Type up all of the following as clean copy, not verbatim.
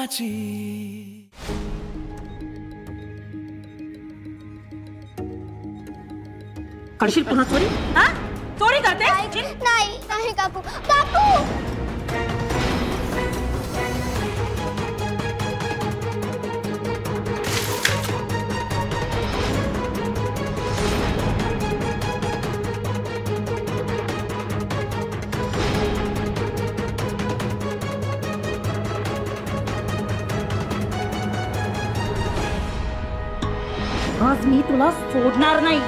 प्रेमाची. करशील पुन्हा चोरी? हा? चोरी करते? नाही नाही काकू. काकू आज मी तुला सोडणार नाही.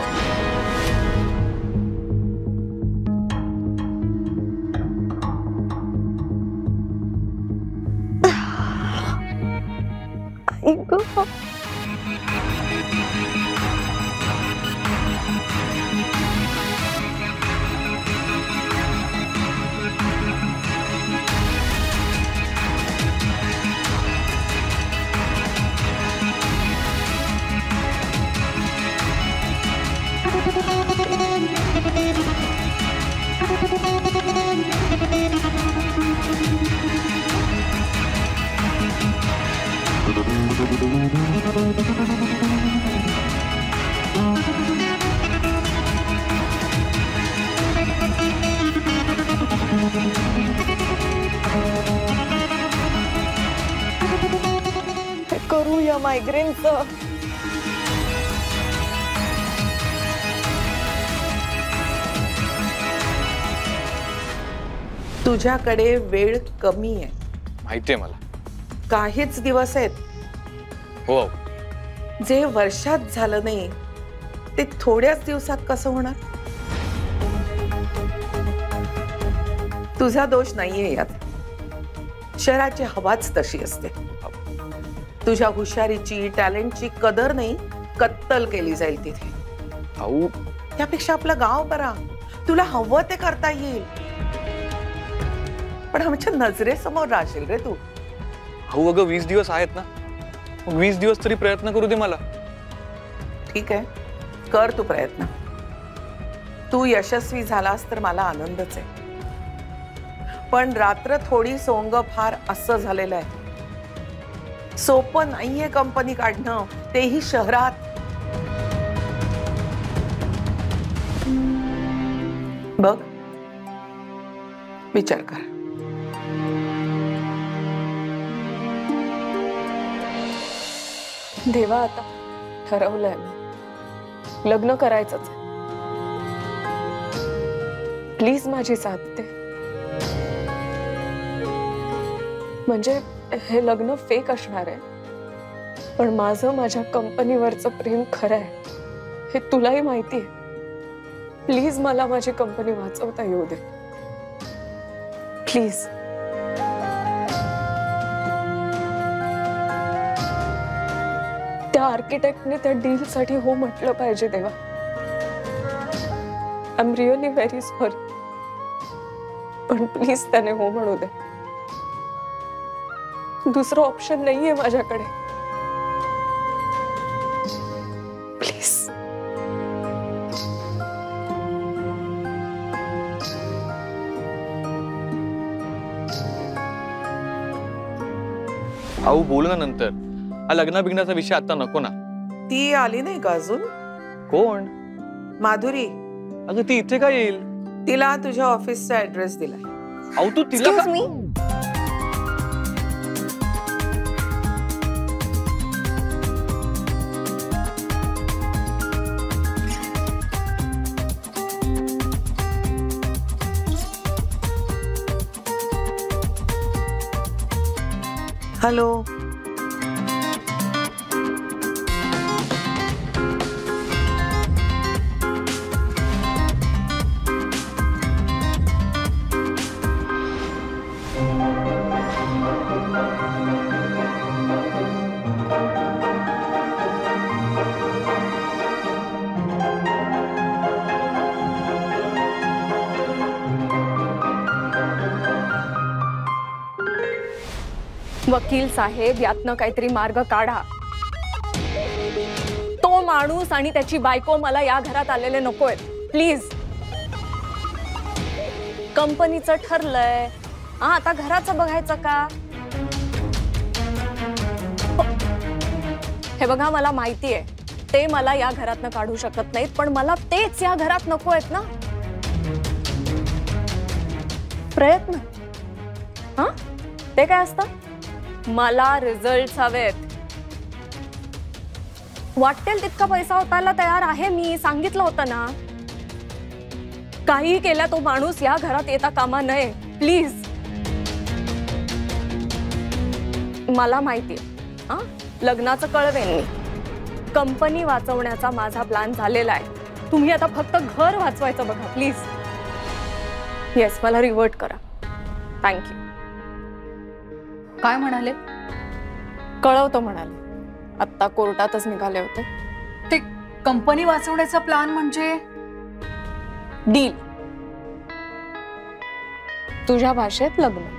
करूया मायग्रेनचं. तुझ्याकडे वेळ कमी आहे. माहितीये मला. काहीच दिवस आहेत. हो. जे वर्षात झालं नाही ते थोड्याच दिवसात कसं होणार? तुझा दोष नाहीये यात. शहराची हवाच तशी असते. तुझ्या हुशारीची टॅलेंटची कदर नाही, कत्तल केली जाईल तिथे. अहो, त्यापेक्षा आपलं गाव बरा. तुला हवं ते करता येईल, पण आमच्या नजरेसमोर राहशील रे तू. अहो अगं 20 दिवस आहेत ना, मग 20 दिवस तरी प्रयत्न करू दे मला. ठीक आहे, कर तू प्रयत्न. तू यशस्वी झालास तर मला आनंदच आहे. पण रात्र थोडी सोंग फार असं झालेलं आहे. सोपं नाहीये कंपनी काढणं, तेही शहरात. बघ, विचार कर. देवा, आता ठरवलंय मी. लग्न करायचंच. प्लीज माझी साथ दे. म्हणजे हे लग्न फेक असणार आहे, पण माझं माझ्या कंपनीवरचं प्रेम खरं आहे हे तुलाही माहिती आहे. प्लीज मला माझी कंपनी वाचवता येऊ दे. प्लीज. त्या आर्किटेक्टने त्या डील साठी हो म्हटलं पाहिजे देवा. I am really very sorry, पण प्लीज त्याने हो म्हणू दे. दुसरं ऑप्शन नाहीये माझ्याकडे. प्लीज. अहो बोलू ना नंतर. हा लग्न बिग्नाचा विषय आता नको ना. ती आली नाही का अजून? कोण? माधुरी. अगं ती इथे का येईल? तिला तुझ्या ऑफिसचा ऍड्रेस दिलाय. अहो तू तिला का? हॅलो. वकील साहेब, यातनं काहीतरी मार्ग काढा. तो माणूस आणि त्याची बायको मला या घरात आलेले नकोय. प्लीज. कंपनीचं ठरलंय, आता घराचं बघायचं का? हे बघा, मला माहिती आहे ते मला या घरातनं काढू शकत नाहीत, पण मला तेच या घरात नको आहेत ना. प्रयत्न हा ते काय असतं? मला रिझल्ट हवेत. वाटेल तितका पैसा ओतायला तयार आहे मी, सांगितलं होतं ना. काही केल्या तो माणूस या घरात येता कामा नये प्लीज. मला माहिती हा, लग्नाचं कळवेन मी. कंपनी वाचवण्याचा माझा प्लॅन झालेला आहे. तुम्ही आता फक्त घर वाचवायचं बघा प्लीज. येस, मला रिव्हर्ट करा. थँक्यू. काय म्हणाले? कळवतो म्हणाले. आत्ता कोर्टातच निघाले होते. ते कंपनी वाचवण्याचा प्लॅन म्हणजे? डील. तुझ्या भाषेत लग्न.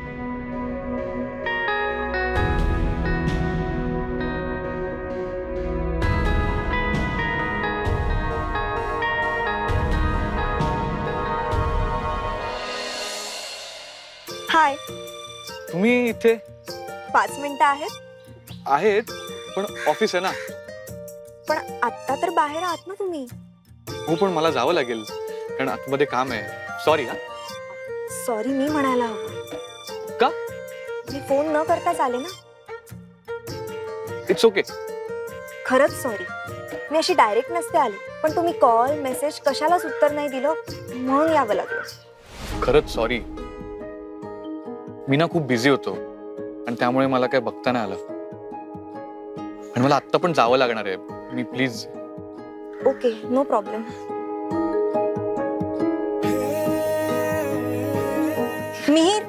हाय. तुम्ही इथे 5 मिनिटं आहेत, पण ऑफिस आहे ना. पण आता तर बाहेर आहात ना तुम्ही. हो, पण मला जावं लागेल कारण आतमध्ये काम आहे. सॉरी. हा, सॉरी मी म्हणायला हवं. का? मी फोन न करता चाले ना. It's okay. खरंच सॉरी. मी अशी डायरेक्ट नसते आली, पण तुम्ही कॉल मेसेज कशालाच उत्तर नाही दिलं म्हणून यावं लागलं. खरंच सॉरी. मी ना खूप बिझी होतो आणि त्यामुळे मला काय बघता नाही आलं. आणि मला आत्ता पण जावं लागणार आहे. मी please. Okay, no problem. Mihir,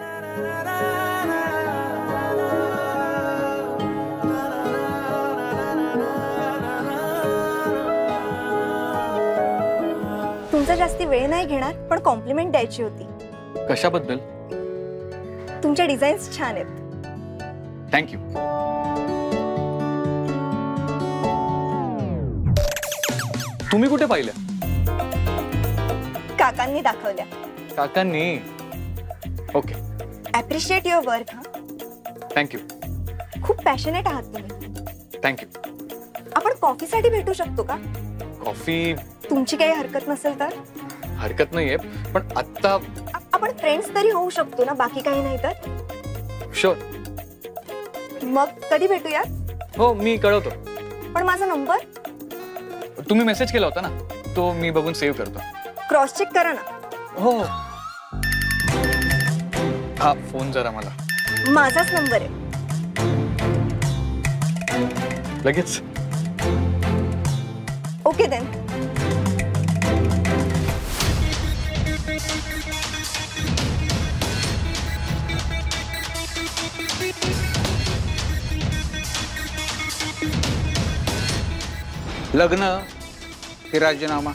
तुमचा जास्ती वेळ नाही घेणार, पण कॉम्प्लिमेंट द्यायची होती. कशाबद्दल? तुमच्या डिझाईन्स छान आहेत. थँक्यू. तुम्ही कुठे पाहिल्या? काकांनी दाखवल्या. काकांनी? ओके. Appreciate your work. हा, थँक्यू. खूप पॅशनेट आहात तुम्ही. थँक्यू. आपण कॉफीसाठी भेटू शकतो का? कॉफी? तुमची काही हरकत नसेल तर. हरकत नाहीये, पण आत्ता आपण फ्रेंड्स तरी होऊ शकतो ना, बाकी काही नाही तर. शुअर. मग कधी भेटूया? हो, मी कळवतो. पण माझा नंबर? तुम्ही मेसेज केला होता ना, तो मी बघून सेव्ह करतो. क्रॉस चेक करा ना. हो. हा फोन जरा मला. माझाच नंबर आहे. लगेच. Okay then. लग्न हे राजीनामा.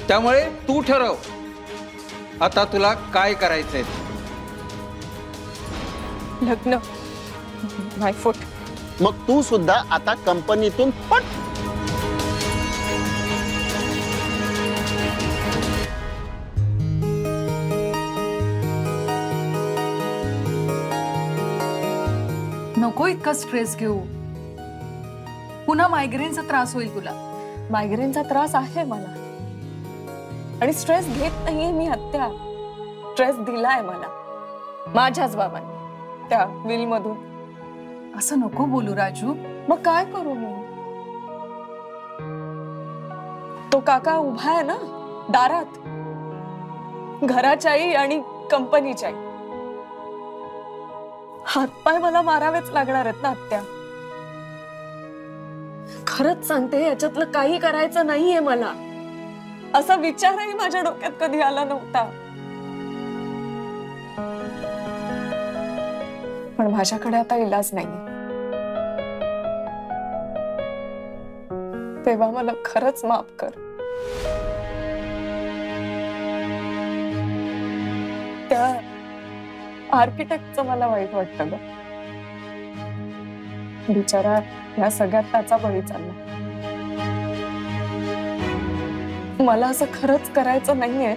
त्यामुळे तू ठरव आता तुला काय करायचंय. लग्न. माय फूट. मग तू सुद्धा आता कंपनीतून पट. नको इतका स्ट्रेस घेऊ. पुन्हा मायग्रेनचा त्रास होईल तुला. मायग्रेनचा त्रास आहे मला आणि स्ट्रेस घेत नाहीये मी आत्या. स्ट्रेस दिलाय मला माझ्याच बाबांनी त्या विल मधून. असं नको बोलू राजू. मग काय करू मी? तो काका उभा आहे ना दारात, घराच्याही आणि कंपनीच्याही. हातपाय मला मारावेच लागणार आहेत ना आत्या. खरंच सांगते, याच्यातलं काही करायचं नाहीये मला. असा विचारही माझ्या डोक्यात कधी आला नव्हता. पण माझ्याकडे आता इलाज नाहीये. तेव्हा मला खरंच माफ कर. त्या आर्किटेक्टचं मला वाईट वाटतं ग. बिचारा या सगळ्यात त्याचा बळी चालला. मला असं खरंच करायचं नाहीये,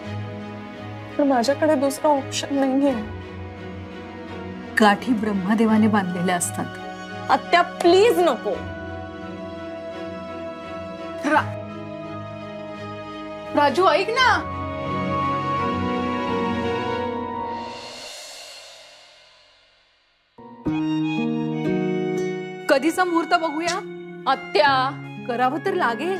पण माझ्याकडे दुसरा ऑप्शन नाहीये. गाठी ब्रह्मदेवाने बांधलेल्या असतात. आत्या प्लीज नको. राजू ऐक ना. कधीचा मुहूर्त बघूया? आत्या, करावं तर लागेल.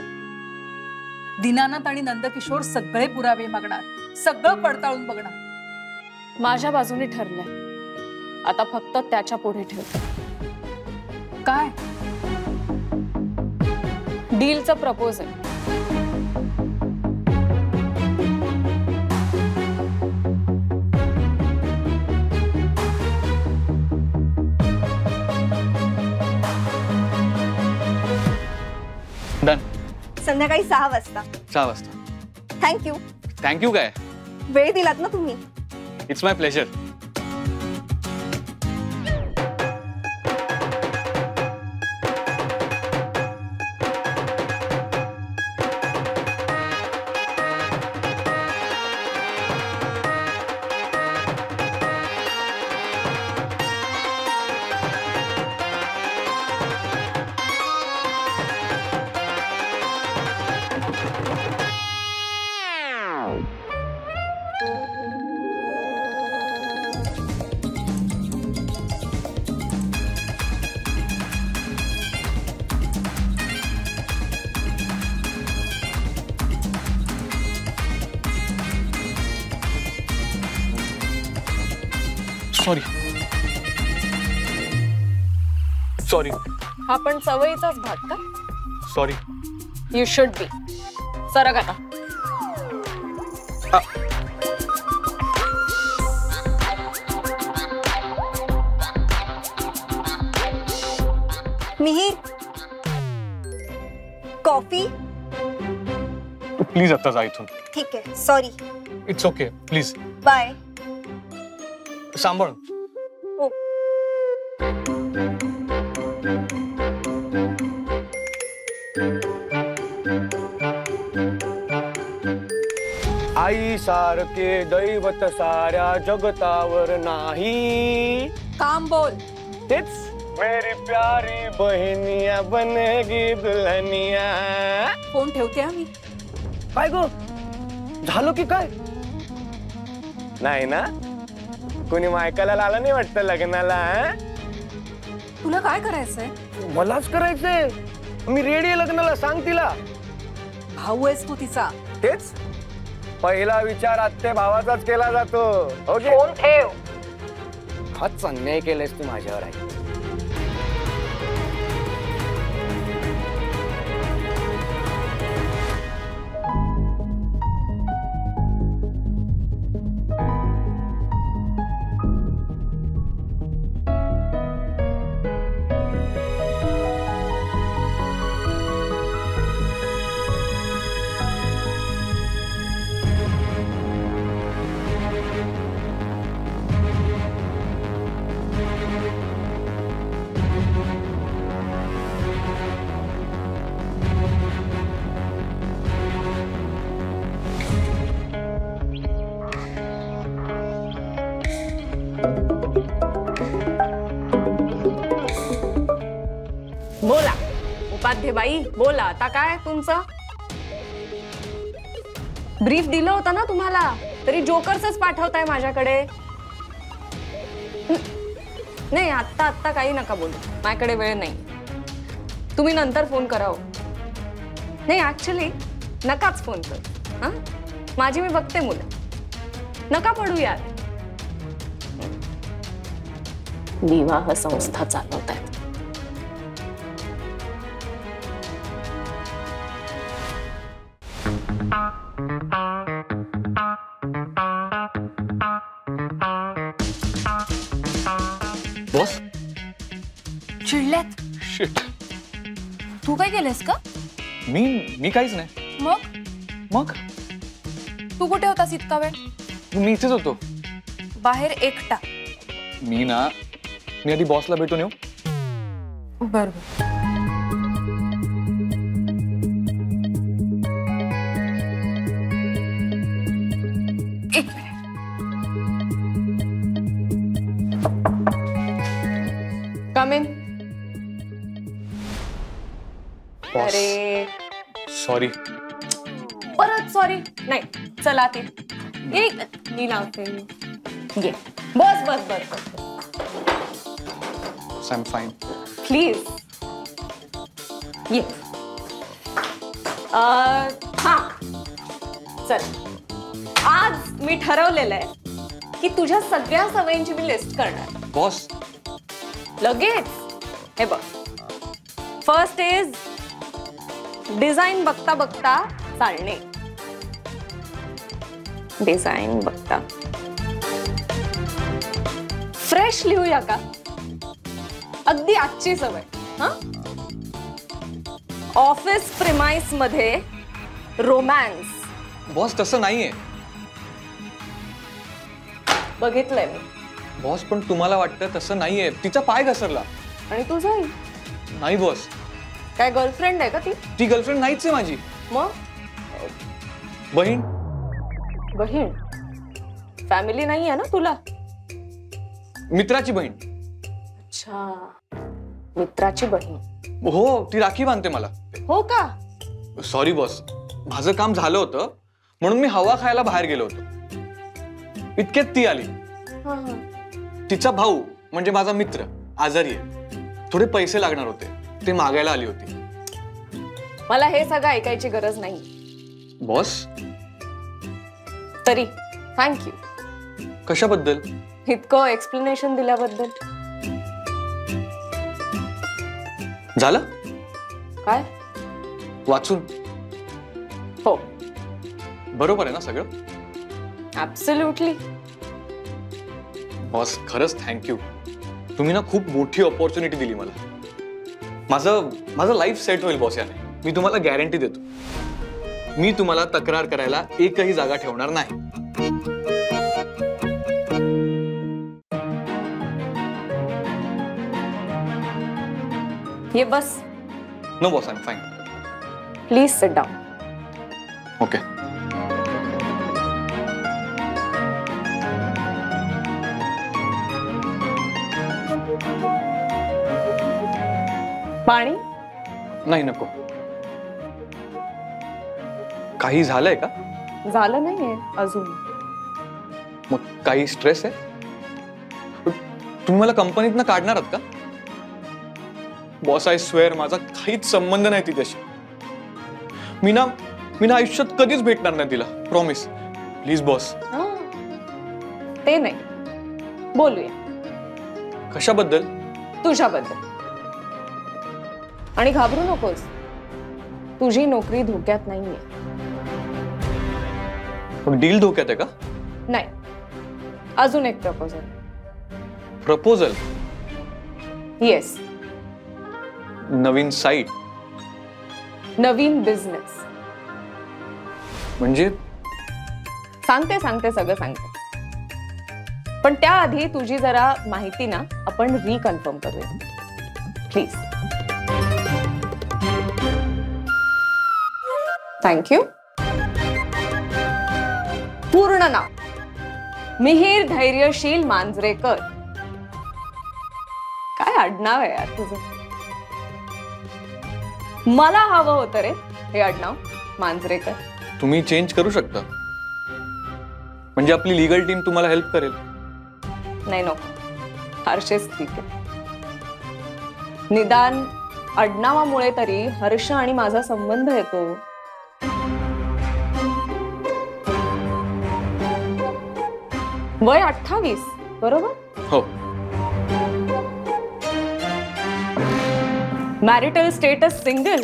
दीनानाथ आणि नंदकिशोर सगळे पुरावे मागणार, सगळं पडताळून बघणार. माझ्या बाजूने ठरलंय. आता फक्त त्याच्या पुढे ठेवते. काय? डीलचं प्रपोजल. डन. संध्याकाळी 6 वाजता. 6 वाजता. थँक्यू. थँक्यू काय? वेळ दिलात ना तुम्ही. It's my pleasure. Sorry. Sorry. हा पण सवयीचाच भाग का? सॉरी. You should be. सरक आता. मिहीर, कॉफी. तू प्लीज आता जा इथून. ठीक आहे. Sorry. It's okay. Please. Bye. सांभाळ. हो. आई सारखे दैवत साऱ्या जगतावर नाही. काम बोल. तेच मेरी प्यारी बहिनिया बनेगी दुल्हनिया. फोन ठेवते आम्ही. काय गो झालो की काय? नाही ना, कोणी मायकाला आला नाही वाटतं लग्नाला. तुला काय करायचंय? मलाच करायचंय. मी रेडी आहे लग्नाला. सांग तिला. भाऊ आहेस तू तिचा. तेच पहिला विचार आत्ते भावाचाच केला जातो. ओके. फोन ठेव. हाच अन्याय केलायस तू माझ्यावर. आहे बोला उपाध्यबाई, बोला. आता काय तुमचं? ब्रीफ दिलं होतं ना तुम्हाला, तरी जोकर्सच पाठवताय माझ्याकडे. नाही, आत्ता काही नका बोलू. माझ्याकडे वेळ नाही. तुम्ही नंतर फोन करा. नाही ऍक्च्युली नकाच फोन कर. हा, माझी मी बघते मुलं. नका पडू यार. विवाह संस्था चालवत आहेत. बॉस चिडल्यात. शिट. तू काय केलंस का? मी काहीच नाही. मग तू कुठे होतास इतका वेळ? मी इथेच होतो. बाहेर एकटा? मी आधी बॉसला भेटून येऊ. बरोबर. एक मिनिट. Come in. बॉस. अरे सॉरी. परत सॉरी नाही चला ती ये मी लावते ये बस बस बस आय एम फाईन. प्लीज ये हा चल आज मी ठरवलेलं आहे की तुझ्या सगळ्या सवयींची मी लिस्ट करणार. बॉस लगेच हे बघ. फर्स्ट इज डिझाईन बघता बघता चालणे. डिझाईन बघता फ्रेश लिहूया का? अगदी आजची सवय. हा ऑफिस प्रिमाइस मध्ये रोमॅन्स. बॉस तसं नाहीये. बघितलंय मी. बॉस पण तुम्हाला वाटतं तसं नाहीये. तिचा पाय घसरला. आणि तुझंही नाही बॉस. काय गर्लफ्रेंड आहे का ती? ती गर्लफ्रेंड नाहीच आहे माझी. मग बहीण. बहीण फॅमिली नाही आहे ना तुला? मित्राची बहीण. अच्छा मित्राची बहीण. हो ती राखी बांधते मला. हो का? सॉरी बॉस, माझं काम झालं होतं म्हणून मी हवा खायला बाहेर गेलो होतो. इतक्यात ती आली. तिचा भाऊ म्हणजे माझा मित्र आजारी आहे. थोडे पैसे लागणार होते, ते मागायला आली होती. मला हे सगळं ऐकायची गरज नाही बॉस. तरी थँक्यू. कशाबद्दल? इतकं एक्सप्लेनेशन दिल्याबद्दल. झालं काय? वाचून? हो बरोबर आहे ना सगळं? ऍब्सोल्युटली. बॉस खरंच थँक्यू. तुम्ही ना खूप मोठी ऑपॉर्च्युनिटी दिली मला. माझं लाईफ सेट होईल बॉस याने. मी तुम्हाला गॅरंटी देतो. मी तुम्हाला तक्रार करायला एकही जागा ठेवणार नाही. ये बस. No boss I am fine. Please sit down. Okay. पाणी? नाही नको. काही झालंय का? झालं नाहीये अजून. मग काही स्ट्रेस आहे? तुम्ही मला कंपनीतनं काढणार आहात का? बॉस आय स्वेअर माझा काहीच संबंध नाही तिच्याशी. मी ना आयुष्यात कधीच भेटणार नाही तिला. प्रॉमिस. Please boss. ते नाही बोलूया. कशाबद्दल? तुझ्याबद्दल. आणि घाबरू नकोस. तुझी नोकरी धोक्यात नाहीये. डील धोक्यात आहे का? नाही. अजून एक प्रपोजल. प्रपोजल? येस. नवीन साईट? नवीन बिझनेस. म्हणजे? सांगते सगळं सांगते. पण त्याआधी तुझी जरा माहिती ना आपण रिकन्फर्म करूया प्लीज. थँक्यू. पूर्ण नाव मिहीर धैर्यशील मांजरेकर. काय आडनाव आहे यार तुझं. मला हवं होतं रे हे आडनाव मांजरेकर. तुम्ही चेंज करू शकता. म्हणजे आपली लीगल टीम तुम्हाला हेल्प करेल. नाही नको. हर्षेच ठीक आहे. निदान आडनावामुळे तरी हर्ष आणि माझा संबंध येतो. वय 28 बरोबर? हो. Marital status single?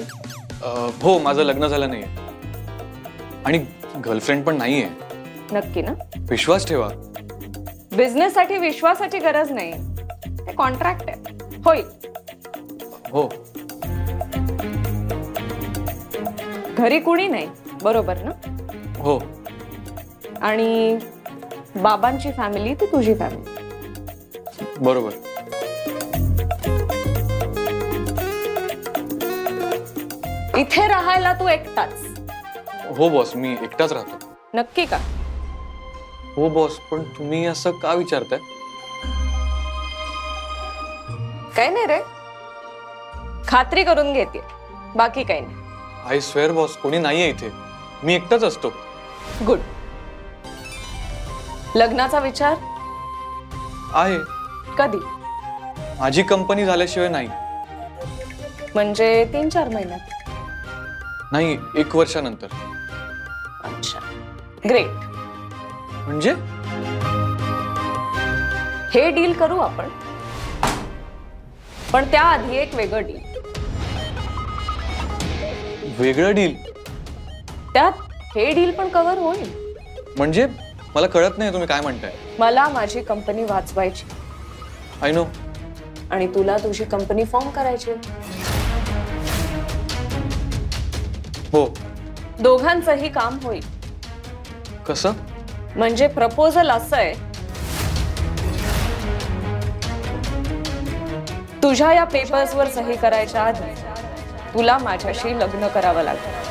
हो माझं लग्न झालं नाहीये आणि गर्लफ्रेंड पण नाहीये. नक्की ना? विश्वास ठेवा. बिझनेस साठी विश्वासाची गरज नाही. ते कॉन्ट्रॅक्ट आहे. होईल. हो. घरी कुणी नाही बरोबर ना? हो. आणि बाबांची फॅमिली ती तुझी फॅमिली बरोबर. इथे राहायला तू एकटाच? हो बॉस मी एकटाच राहतो. नक्की का? हो बॉस पण तुम्ही असं का विचारताय? काय नाही रे. खात्री करून घेते. बाकी काही नाही. आय स्वेअर बॉस कोणी नाहीये इथे. मी एकटाच असतो. गुड. लग्नाचा विचार आहे. कधी? माझी कंपनी झाल्याशिवाय नाही. म्हणजे 3-4 महिन्यात? नाही, 1 वर्षानंतर. अच्छा, ग्रेट. म्हणजे हे डील करू आपण, पण त्याआधी एक वेगळं डील. वेगळं डील? त्यात हे डील पण कव्हर होईल. म्हणजे मला कळत नाही तुम्ही काय म्हणताय. मला माझी कंपनी वाचवायची. I know. आणि तुला तुझी कंपनी फॉर्म करायची. हो. दोघांचंही काम होईल. कसं? म्हणजे प्रपोजल असं आहे, तुझ्या या पेपर्सवर सही करायच्या आधी तुला माझ्याशी लग्न करावं लागेल.